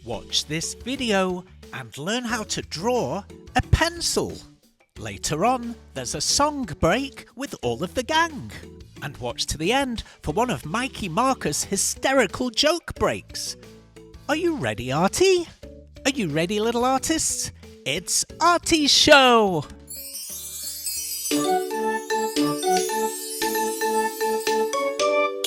Watch this video and learn how to draw a pencil. Later on, there's a song break with all of the gang. And watch to the end for one of Mikey Marker's hysterical joke breaks. Are you ready, Artie? Are you ready, little artists? It's Artie's show!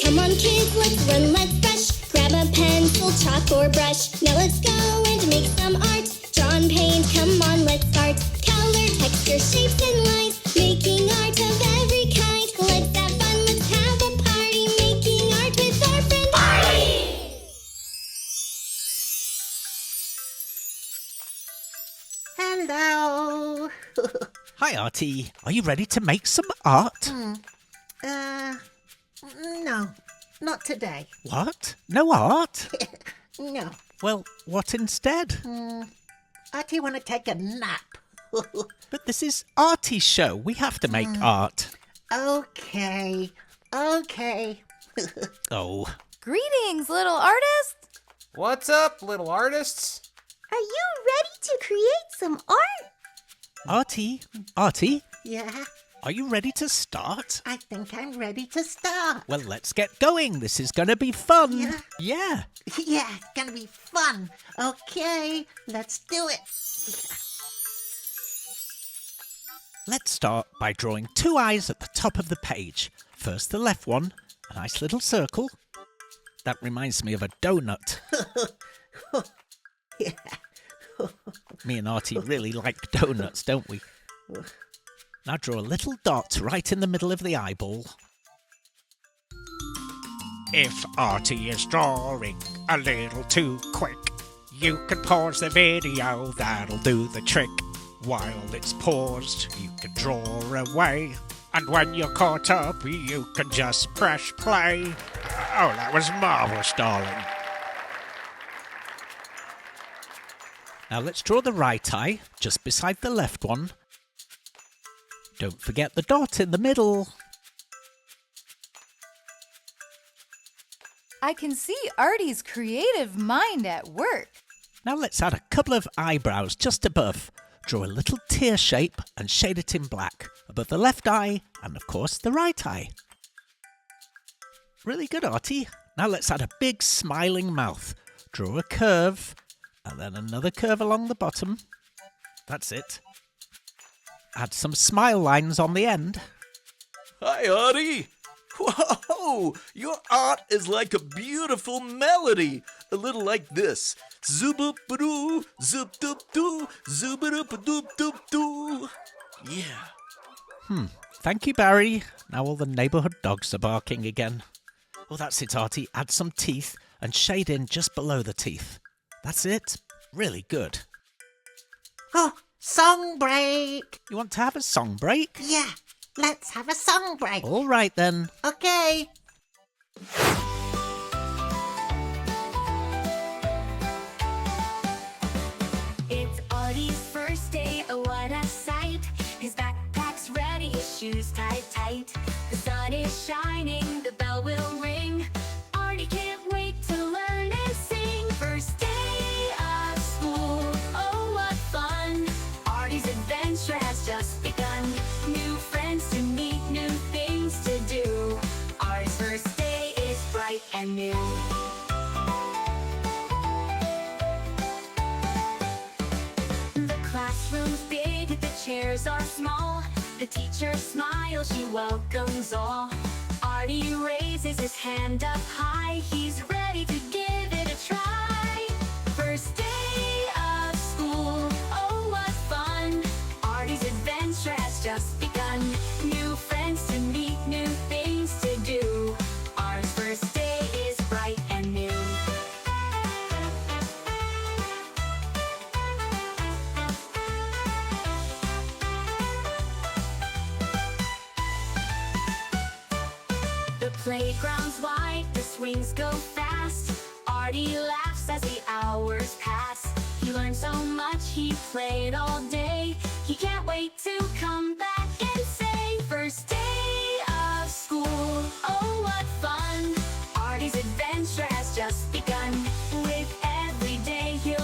Come on kids, let's run, let's brush. Grab a pencil, chalk or brush. Now let's go and make some art. Draw and paint, come on, let's start. Color, texture, shapes and lines. Making art of every kind. Let's have fun, let's have a party. Making art with our friend Artie! Hello. Hi, Artie. Are you ready to make some art? No, not today. What? No art? No. Well, what instead? Artie want to take a nap. But this is Artie's show. We have to make art. Okay. Oh. Greetings, little artist! What's up, little artists? Are you ready to create some art? Artie, Yeah, are you ready to start? I think I'm ready to start. Well, let's get going. This is going to be fun. Yeah. Yeah. Yeah, it's gonna be fun. Okay, let's do it. Let's start by drawing two eyes at the top of the page. First, the left one, a nice little circle. That reminds me of a donut. Yeah. Me and Artie really like donuts, don't we? Now draw a little dot right in the middle of the eyeball. If Artie is drawing a little too quick, you can pause the video, that'll do the trick. While it's paused, you can draw away. And when you're caught up, you can just press play. Oh, that was marvellous, darling. Now let's draw the right eye, just beside the left one. Don't forget the dot in the middle. I can see Artie's creative mind at work. Now let's add a couple of eyebrows just above. Draw a little tear shape and shade it in black above the left eye and, of course, the right eye. Really good, Artie. Now let's add a big smiling mouth. Draw a curve and then another curve along the bottom. That's it. Add some smile lines on the end. Hi, Artie! Whoa! Your art is like a beautiful melody. A little like this. Zoop-a-doo, zoop-doop-doo, zoop-a-doop-a-doop-doop-doo. Yeah. Thank you, Barry. Now all the neighbourhood dogs are barking again. Oh, that's it, Artie. Add some teeth and shade in just below the teeth. That's it. Really good. Oh, song break. You want to have a song break? Yeah, let's have a song break. All right, then. Okay. It's Artie's first day, oh what a sight. His backpack's ready, his shoes tied tight. The sun is shining, the bell will ring. Artie can't wait to learn and sing. First day of school, oh what fun. Artie's adventure has just begun. New friends to meet, new things to do. Artie's first day is bright and new. Classroom's big, the chairs are small. The teacher smiles, she welcomes all. Artie raises his hand up high. He's ready to give it a try. First day of school, oh what fun. Artie's adventure has just begun. New friends to meet, new things to do. Artie's first day is bright and new. The playground's wide, the swings go fast. Artie laughs as the hours pass. He learned so much, he played all day. He can't wait to come back and say, first day of school, oh what fun. Artie's adventure has just begun. With every day he'll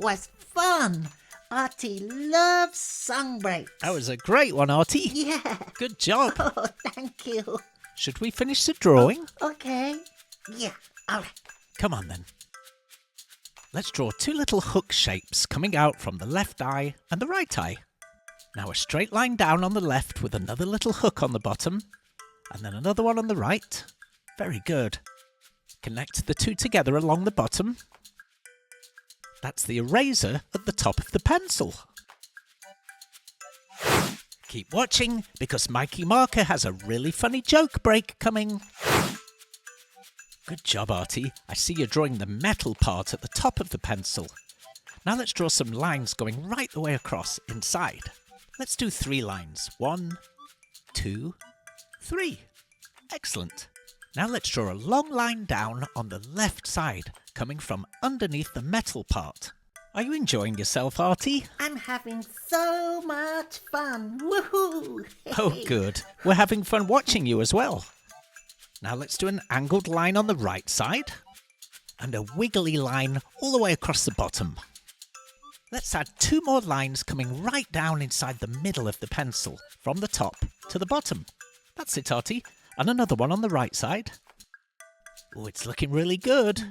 was fun. Artie loves song breaks. That was a great one, Artie. Yeah. Good job. Oh, thank you. Should we finish the drawing? Okay. Yeah, all right. Come on then. Let's draw two little hook shapes coming out from the left eye and the right eye. Now a straight line down on the left with another little hook on the bottom, and then another one on the right. Very good. Connect the two together along the bottom. That's the eraser at the top of the pencil. Keep watching, because Mikey Marker has a really funny joke break coming. Good job, Artie. I see you're drawing the metal part at the top of the pencil. Now let's draw some lines going right the way across inside. Let's do 3 lines. 1, 2, 3. Excellent. Now let's draw a long line down on the left side, coming from underneath the metal part. Are you enjoying yourself, Artie? I'm having so much fun. Woohoo! Oh, good. We're having fun watching you as well. Now let's do an angled line on the right side and a wiggly line all the way across the bottom. Let's add 2 more lines coming right down inside the middle of the pencil, from the top to the bottom. That's it, Artie. And another one on the right side. Oh, it's looking really good.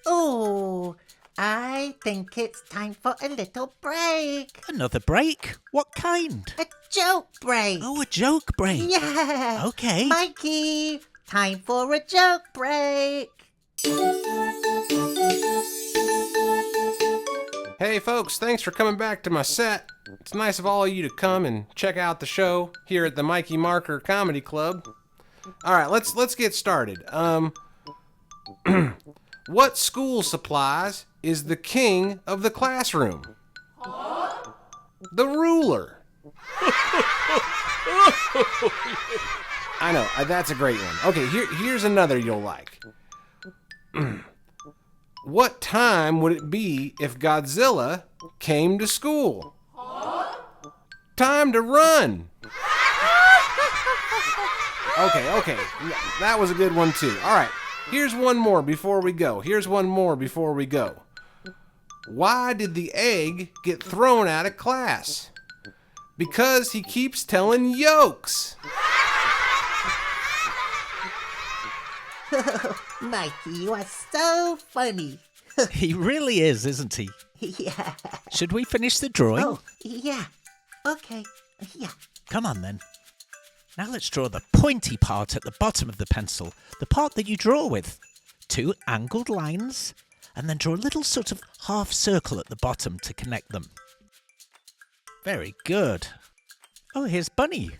Oh, I think it's time for a little break. Another break? What kind? A joke break. Oh, a joke break. Yeah. Okay. Mikey, time for a joke break. Hey folks, thanks for coming back to my set. It's nice of all of you to come and check out the show here at the Mikey Marker Comedy Club. Alright, let's get started. What school supplies is the king of the classroom? The ruler. I know, that's a great one. Okay, here's another you'll like. What time would it be if Godzilla came to school? Time to run. Okay. That was a good one too. All right. Here's one more before we go. Why did the egg get thrown out of class? Because he keeps telling yolks. Mikey, you are so funny. He really is, isn't he? Yeah. Should we finish the drawing? Oh, yeah. Okay. Yeah. Come on then. Now let's draw the pointy part at the bottom of the pencil, the part that you draw with. 2 angled lines, and then draw a little sort of half circle at the bottom to connect them. Very good. Oh, here's Bunny.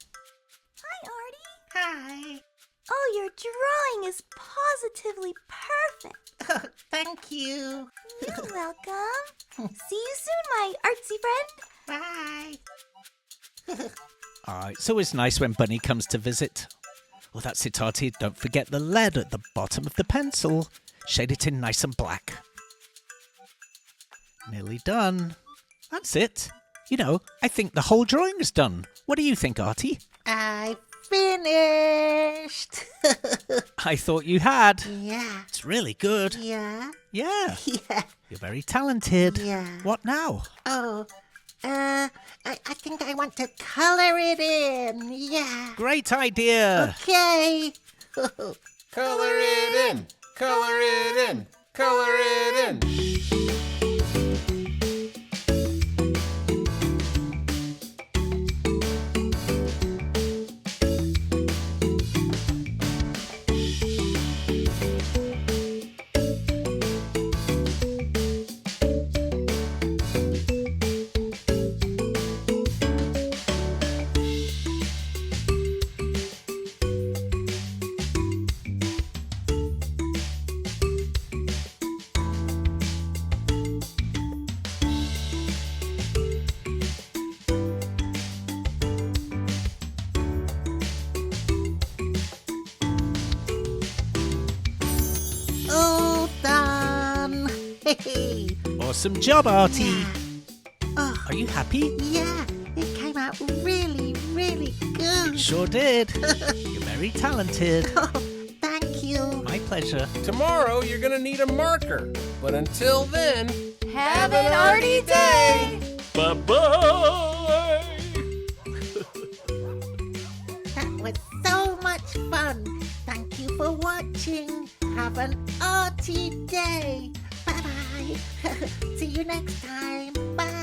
Hi, Artie. Hi. Oh, your drawing is positively perfect. Oh, thank you. You're welcome. See you soon, my artsy friend. Bye. It's always nice when Bunny comes to visit. Well, that's it, Artie. Don't forget the lead at the bottom of the pencil. Shade it in nice and black. Nearly done. That's it. You know, I think the whole drawing is done. What do you think, Artie? I finished. I thought you had. Yeah. It's really good. Yeah. Yeah. Yeah. You're very talented. Yeah. What now? Oh, I think I want to color it in. Yeah. Great idea. Okay. Color it in. Color it in. Color it in. All done. Hey. Awesome job, Artie. Yeah. Oh, Are you happy? yeah. It came out really, really good. Sure did. You're very talented. Oh, thank you. My pleasure. Tomorrow you're gonna need a marker, but until then, Have an Artie day! Bye-bye. That was so much fun. Thank you for watching. Have an Artie day. Bye-bye. See you next time. Bye.